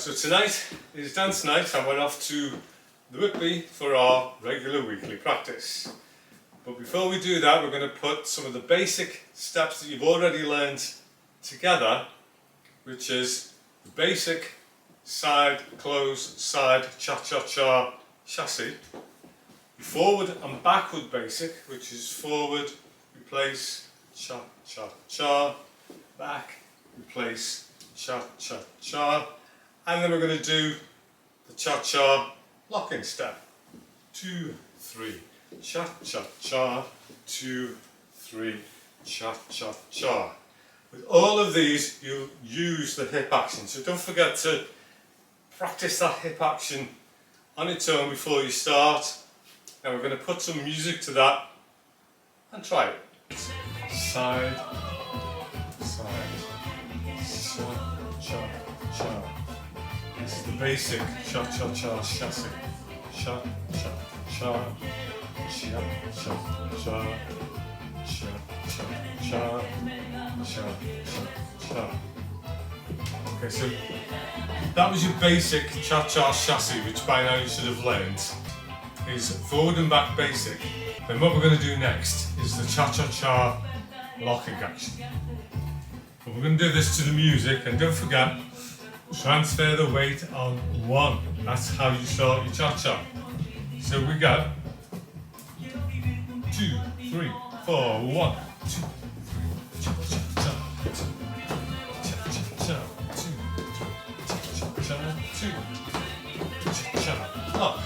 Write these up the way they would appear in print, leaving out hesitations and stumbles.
So tonight is dance night. I went off to the Whitby for our regular weekly practice. But before we do that, we're going to put some of the basic steps that you've already learned together, which is the basic side, close, side, cha-cha-cha chassis. Forward and backward basic, which is forward, replace, cha-cha-cha, back, replace, cha-cha-cha. And then we're going to do the cha-cha locking step. 2, 3, cha-cha-cha, 2, 3, cha-cha-cha. With all of these, you'll use the hip action. So don't forget to practice that hip action on its own before you start. Now we're going to put some music to that and try it. Side, side, cha-cha-cha. This is the basic cha-cha-cha chassis. Cha-cha-cha, cha-cha-cha, cha-cha-cha, cha-cha-cha. Okay, so that was your basic cha-cha chassis, which by now you should have learned is forward and back basic. Then what we're going to do next is the cha-cha-cha locking action. But we're going to do this to the music, and don't forget, transfer the weight on 1. That's how you start your cha-cha. So we go 2, 3, 4, 1, 2, 3, cha-cha-cha, 2, cha-cha-cha, 2, 3, cha-cha-cha, 2, cha-cha, lock.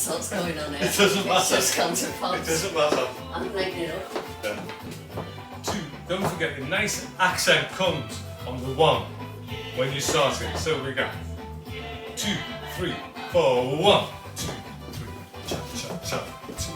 What's going on here? It doesn't matter. It's just counterpunch. It doesn't matter. I'm making it up. Yeah. 2. Don't forget the nice accent comes on the 1 when you're starting. So we go 2, 3, 4, 1, 2, 3, cha cha cha. 2,